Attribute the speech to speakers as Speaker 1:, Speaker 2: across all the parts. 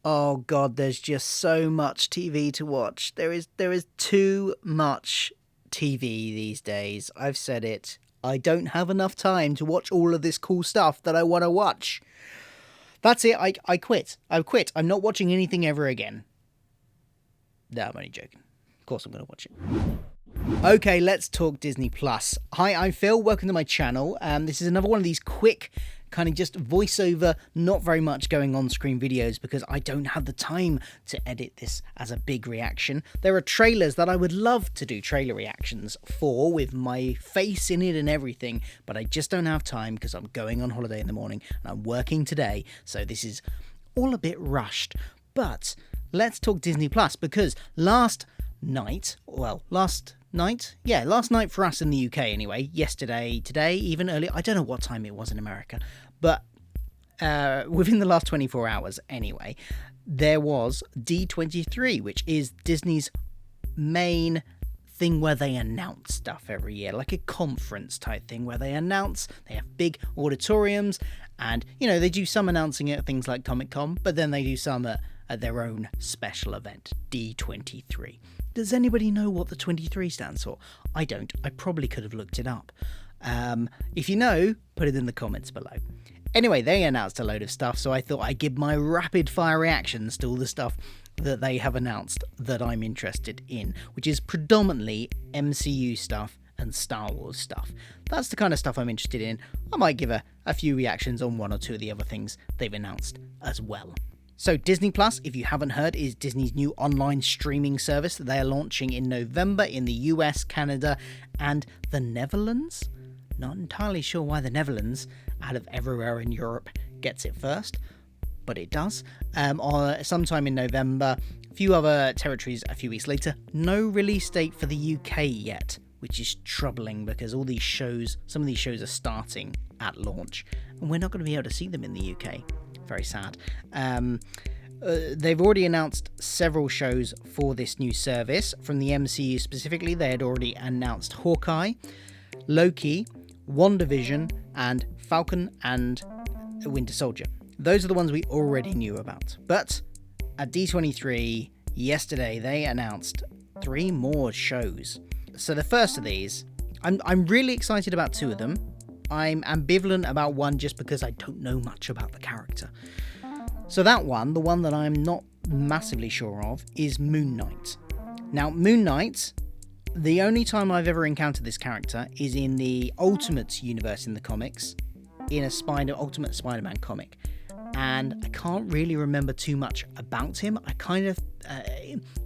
Speaker 1: Oh God, there's just so much TV to watch. There is too much TV these days. I've said it. I don't have enough time to watch all of this cool stuff that I want to watch. That's it. I quit. I quit. I'm not watching anything ever again. No, I'm only joking. Of course I'm going to watch it. Okay, let's talk Disney Plus. Hi, I'm Phil. Welcome to my channel. This is another one of these quick, kind of just voiceover, not very much going on screen videos because I don't have the time to edit this as a big reaction. There are trailers that I would love to do trailer reactions for with my face in it and everything, but I just don't have time because I'm going on holiday in the morning and I'm working today, so this is all a bit rushed. But let's talk Disney Plus because last night for us in the UK anyway, yesterday, today, even earlier, I don't know what time it was in America, but within the last 24 hours anyway, there was D23, which is Disney's main thing where they announce stuff every year, like a conference type thing where they have big auditoriums, and, you know, they do some announcing at things like Comic-Con, but then they do some at their own special event, D23. Does anybody know what the 23 stands for? I don't. I probably could have looked it up. If you know, put it in the comments below. Anyway, they announced a load of stuff, so I thought I'd give my rapid fire reactions to all the stuff that they have announced that I'm interested in, which is predominantly MCU stuff and Star Wars stuff. That's the kind of stuff I'm interested in. I might give a few reactions on one or two of the other things they've announced as well. So Disney Plus, if you haven't heard, is Disney's new online streaming service that they are launching in November in the US, Canada, and the Netherlands. Not entirely sure why the Netherlands, out of everywhere in Europe, gets it first, but it does. Sometime in November, a few other territories a few weeks later. No release date for the UK yet, which is troubling because some of these shows are starting at launch, and we're not going to be able to see them in the UK. Very sad. They've already announced several shows for this new service. From the MCU specifically, they had already announced Hawkeye, Loki, WandaVision, and Falcon and Winter Soldier. Those are the ones we already knew about. But at D23 yesterday, they announced 3 more shows. So the first of these, I'm really excited about 2 of them. I'm ambivalent about one just because I don't know much about the character. So that one, the one that I'm not massively sure of, is Moon Knight. Now, Moon Knight, the only time I've ever encountered this character is in the Ultimate universe in the comics, in a Ultimate Spider-Man comic. And I can't really remember too much about him. I kind of,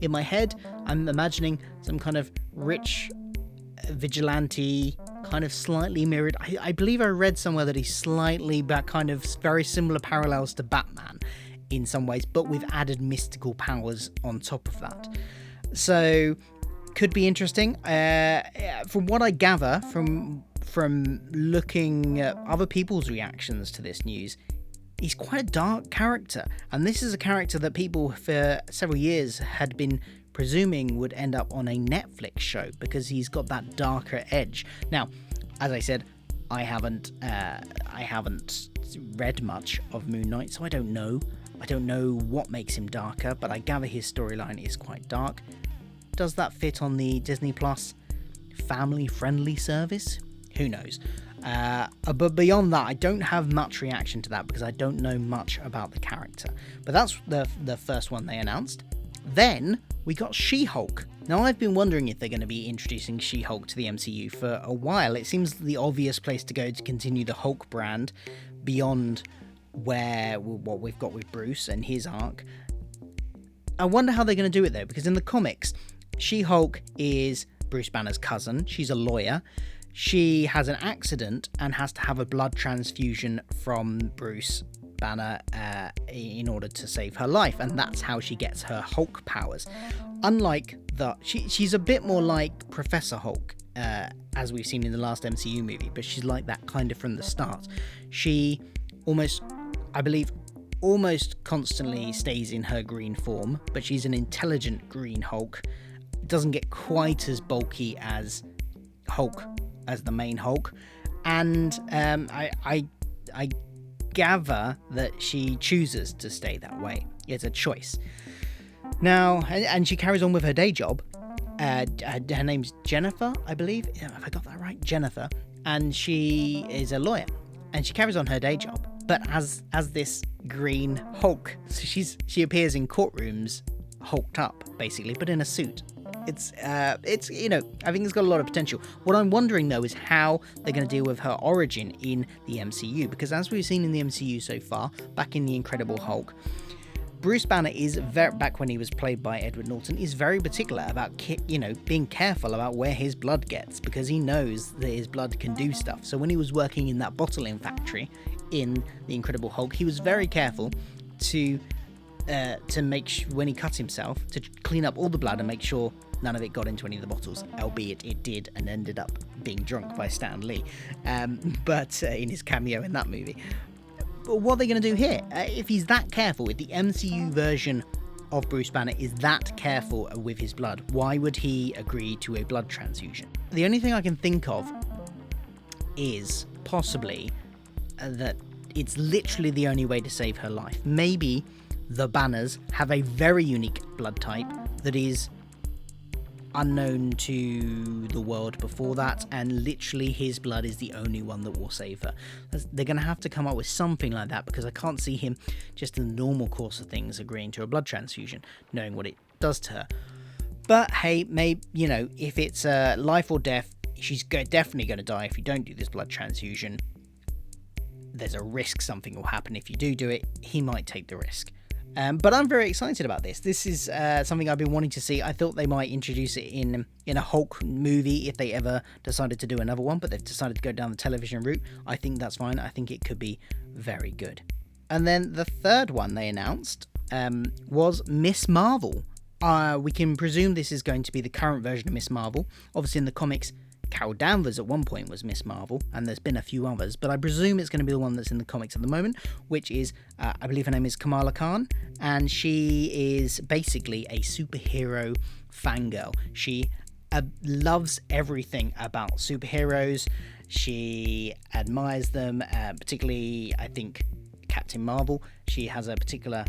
Speaker 1: in my head, I'm imagining some kind of rich vigilante, kind of slightly mirrored. I believe I read somewhere that he's slightly but kind of very similar parallels to Batman in some ways, but with added mystical powers on top of that. So could be interesting. From what I gather from looking at other people's reactions to this news, he's quite a dark character, and this is a character that people for several years had been presuming would end up on a Netflix show because he's got that darker edge. Now, as I said, I haven't read much of Moon Knight, so I don't know. I don't know what makes him darker, but I gather his storyline is quite dark. Does that fit on the Disney Plus family-friendly service? Who knows? But beyond that, I don't have much reaction to that because I don't know much about the character. But that's the first one they announced. Then we got She-Hulk. Now, I've been wondering if they're going to be introducing She-Hulk to the MCU for a while. It seems the obvious place to go to continue the Hulk brand beyond what we've got with Bruce and his arc. I wonder how they're going to do it though, because in the comics, She-Hulk is Bruce Banner's cousin. She's a lawyer. She has an accident and has to have a blood transfusion from Bruce Banner in order to save her life, and that's how she gets her Hulk powers. Unlike she's a bit more like Professor Hulk, as we've seen in the last MCU movie, but she's like that kind of from the start. She almost constantly stays in her green form, but she's an intelligent green Hulk. Doesn't get quite as bulky as Hulk, as the main Hulk, and I gather that she chooses to stay that way. It's a choice. Now, and she carries on with her day job. Her name's Jennifer, I believe. Have I got that right? Jennifer. And she is a lawyer. And she carries on her day job, but as this Green Hulk. So she appears in courtrooms hulked up, basically, but in a suit. It's I think it's got a lot of potential. What I'm wondering, though, is how they're going to deal with her origin in the MCU, because as we've seen in the MCU so far, back in The Incredible Hulk, Bruce Banner is back when he was played by Edward Norton, is very particular about being careful about where his blood gets, because he knows that his blood can do stuff. So when he was working in that bottling factory in The Incredible Hulk, he was very careful to make when he cut himself, to clean up all the blood and make sure none of it got into any of the bottles, albeit it did and ended up being drunk by Stan Lee, but in his cameo in that movie. But what are they going to do here? If he's that careful, if the MCU version of Bruce Banner is that careful with his blood, why would he agree to a blood transfusion? The only thing I can think of is possibly that it's literally the only way to save her life. Maybe the Banners have a very unique blood type that is unknown to the world before that, and literally his blood is the only one that will save her. They're going to have to come up with something like that, because I can't see him just in the normal course of things agreeing to a blood transfusion, knowing what it does to her. But hey, maybe, if it's life or death, she's definitely going to die if you don't do this blood transfusion. There's a risk something will happen if you do it. He might take the risk. But I'm very excited about this. This is something I've been wanting to see. I thought they might introduce it in a Hulk movie if they ever decided to do another one, but they've decided to go down the television route. I think that's fine. I think it could be very good. And then the third one they announced was Miss Marvel. We can presume this is going to be the current version of Miss Marvel. Obviously in the comics, Carol Danvers at one point was Miss Marvel, and there's been a few others, but I presume it's going to be the one that's in the comics at the moment, which is, I believe her name is Kamala Khan, and she is basically a superhero fangirl. She loves everything about superheroes. She admires them, particularly, I think, Captain Marvel. She has a particular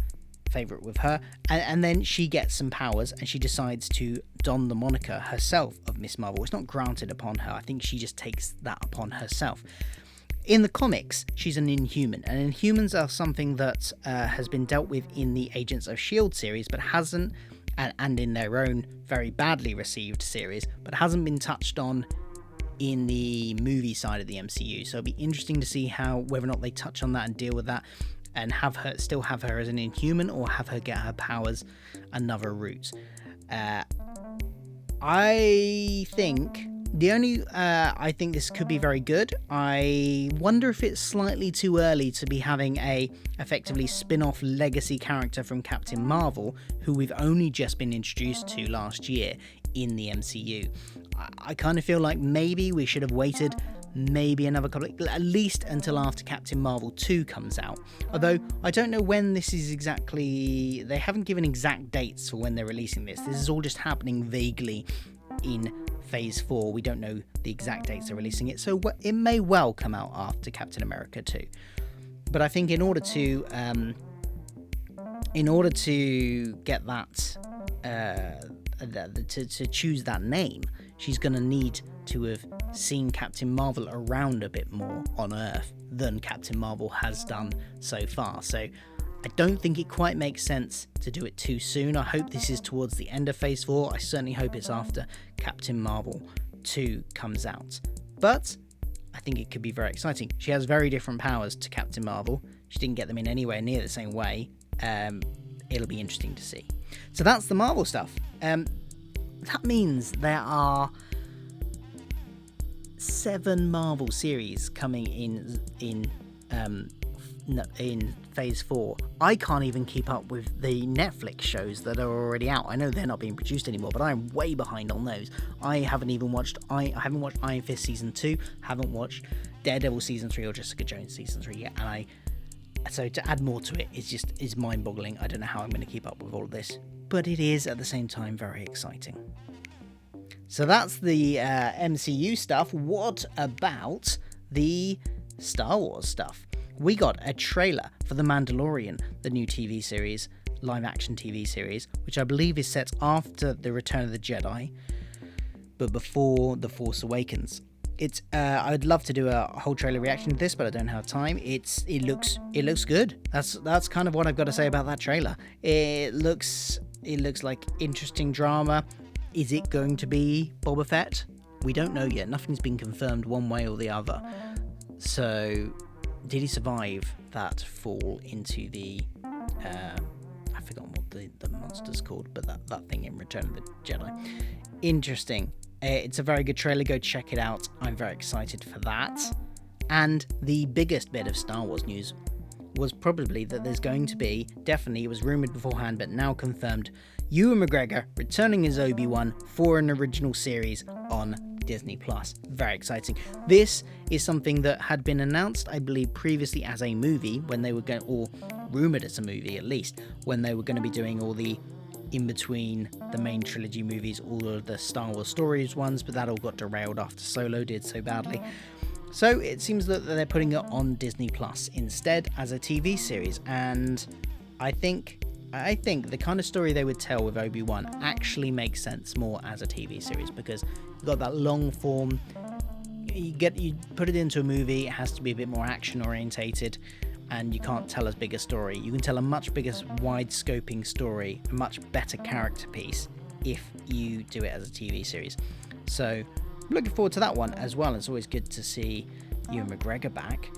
Speaker 1: favourite with her, and then she gets some powers and she decides to don the moniker herself of Miss Marvel. It's not granted upon her. I think she just takes that upon herself. In the comics, she's an Inhuman, and Inhumans are something that has been dealt with in the Agents of S.H.I.E.L.D. series, but hasn't, and in their own very badly received series, but hasn't been touched on in the movie side of the MCU. So it'll be interesting to see whether or not they touch on that and deal with that, and still have her as an Inhuman, or have her get her powers another route. I think this could be very good. I wonder if it's slightly too early to be having a effectively spin-off legacy character from Captain Marvel, who we've only just been introduced to last year in the MCU. I kind of feel like maybe we should have waited maybe another at least until after Captain Marvel 2 comes out. Although I don't know when this is exactly. They haven't given exact dates for when they're releasing this. This is all just happening vaguely in Phase 4. We don't know the exact dates they're releasing it, so it may well come out after Captain America 2. But I think in order to get that to choose that name, she's going to need to have seen Captain Marvel around a bit more on Earth than Captain Marvel has done so far. So I don't think it quite makes sense to do it too soon. I hope this is towards the end of Phase 4. I certainly hope it's after Captain Marvel 2 comes out. But I think it could be very exciting. She has very different powers to Captain Marvel. She didn't get them in anywhere near the same way. It'll be interesting to see. So that's the Marvel stuff. That means there are 7 Marvel series coming in Phase 4. I can't even keep up with the Netflix shows that are already out. I know they're not being produced anymore, but I'm way behind on those. I haven't watched Iron Fist Season 2, haven't watched Daredevil Season 3 or Jessica Jones Season 3 yet, and so to add more to it is mind-boggling. I don't know how I'm going to keep up with all of this, but it is at the same time very exciting. So that's the MCU stuff. What about the Star Wars stuff? we got a trailer for The Mandalorian, the new TV series, live action TV series, which I believe is set after The Return of the Jedi, but before The Force Awakens. It's I'd love to do a whole trailer reaction to this, but I don't have time. It looks good. That's kind of what I've got to say about that trailer. It looks like interesting drama. Is it going to be Boba Fett? We don't know yet. Nothing's been confirmed one way or the other. So, did he survive that fall into the I've forgotten what the monster's called, but that thing in Return of the Jedi. Interesting. It's a very good trailer. Go check it out. I'm very excited for that. And the biggest bit of Star Wars news was probably that there's going to be, definitely, it was rumoured beforehand, but now confirmed, Ewan McGregor returning as Obi-Wan for an original series on Disney+. Very exciting. This is something that had been announced, I believe, previously as a movie, when they were going, or rumoured as a movie at least, when they were going to be doing all the in between the main trilogy movies, all of the Star Wars Stories ones, but that all got derailed after Solo did so badly. So it seems that they're putting it on Disney Plus instead as a TV series, and I think the kind of story they would tell with Obi-Wan actually makes sense more as a TV series, because you've got that long form. You put it into a movie, it has to be a bit more action orientated, and you can't tell as big a story. You can tell a much bigger, wide-scoping story, a much better character piece if you do it as a TV series. So, looking forward to that one as well. It's always good to see Ewan McGregor back,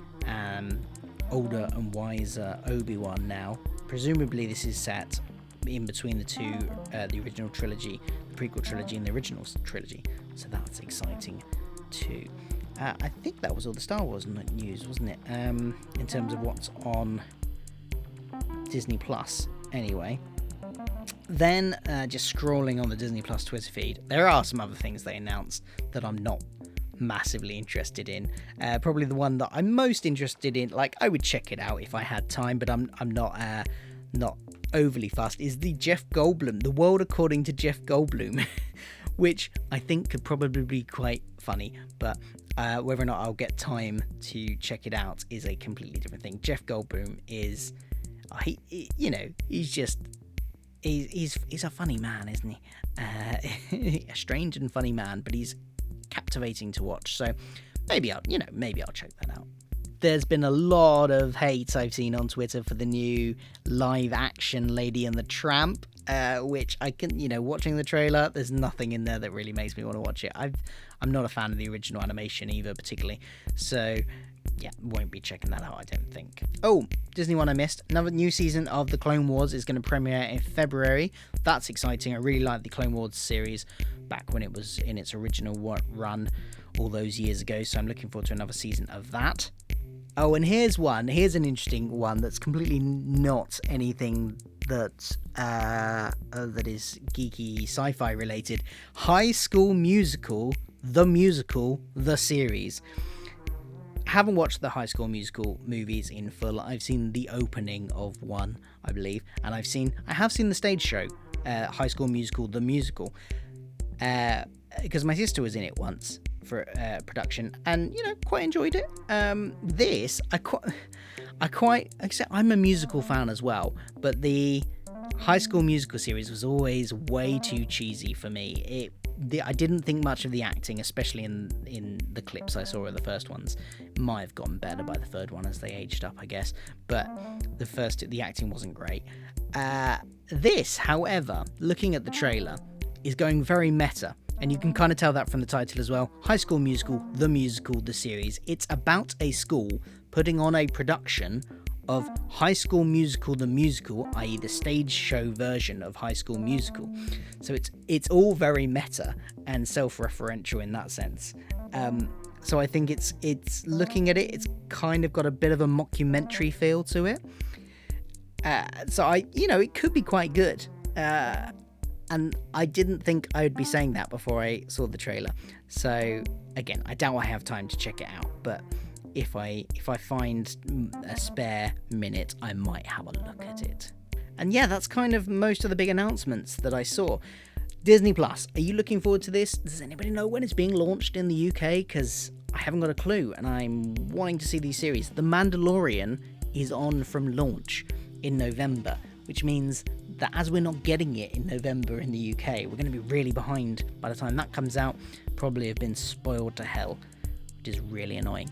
Speaker 1: older and wiser Obi-Wan now. Presumably this is set in between the two, the original trilogy, the prequel trilogy, and the original trilogy. So that's exciting too. I think that was all the Star Wars news, wasn't it? In terms of what's on Disney Plus, anyway. Then, just scrolling on the Disney Plus Twitter feed, there are some other things they announced that I'm not massively interested in. Probably the one that I'm most interested in, like I would check it out if I had time, but I'm not overly fast, is the Jeff Goldblum, The World According to Jeff Goldblum, which I think could probably be quite funny, but whether or not I'll get time to check it out is a completely different thing. Jeff Goldblum is, he's a funny man, isn't he? A strange and funny man, but he's captivating to watch. So maybe I'll check that out. There's been a lot of hate I've seen on Twitter for the new live action Lady and the Tramp, which I can, watching the trailer, there's nothing in there that really makes me want to watch it. I'm not a fan of the original animation either, particularly. So, yeah, won't be checking that out, I don't think. Oh, Disney one I missed. Another new season of The Clone Wars is going to premiere in February. That's exciting. I really like the Clone Wars series back when it was in its original run all those years ago. So I'm looking forward to another season of that. Oh, and here's an interesting one that's completely not anything that is geeky sci-fi related. High School Musical, the series. Haven't watched the High School Musical movies in full. I've seen the opening of one, I believe, and I have seen the stage show, High School Musical, the musical, because my sister was in it once for production, and quite enjoyed it. This I quite accept. I'm a musical fan as well, but the High School Musical series was always way too cheesy for me. I didn't think much of the acting, especially in the clips I saw of the first ones. Might have gotten better by the third one as they aged up, I guess, but the acting wasn't great. This, however, looking at the trailer, is going very meta. And you can kind of tell that from the title as well. High School Musical, the series. It's about a school putting on a production of High School Musical, the musical, i.e. the stage show version of High School Musical. So it's all very meta and self-referential in that sense. So I think it's looking at it, it's kind of got a bit of a mockumentary feel to it. So it could be quite good. And I didn't think I would be saying that before I saw the trailer. So, again, I doubt I have time to check it out. But if I find a spare minute, I might have a look at it. And yeah, that's kind of most of the big announcements that I saw. Disney Plus, are you looking forward to this? Does anybody know when it's being launched in the UK? Because I haven't got a clue, and I'm wanting to see these series. The Mandalorian is on from launch in November, which means that as we're not getting it in November in the UK, we're going to be really behind by the time that comes out. Probably have been spoiled to hell, which is really annoying.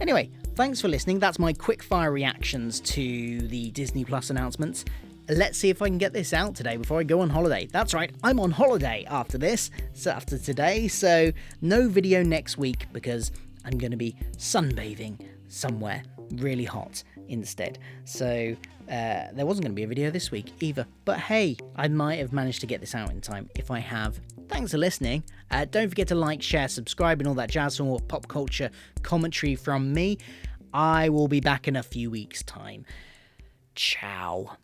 Speaker 1: Anyway, thanks for listening. That's my quick fire reactions to the Disney Plus announcements. Let's see if I can get this out today before I go on holiday. That's right, I'm on holiday after this, so after today, so no video next week because I'm going to be sunbathing somewhere really hot instead. So there wasn't going to be a video this week either, but hey, I might have managed to get this out in time. If I have, thanks for listening. Don't forget to like, share, subscribe and all that jazz for more pop culture commentary from me. I will be back in a few weeks' time. Ciao.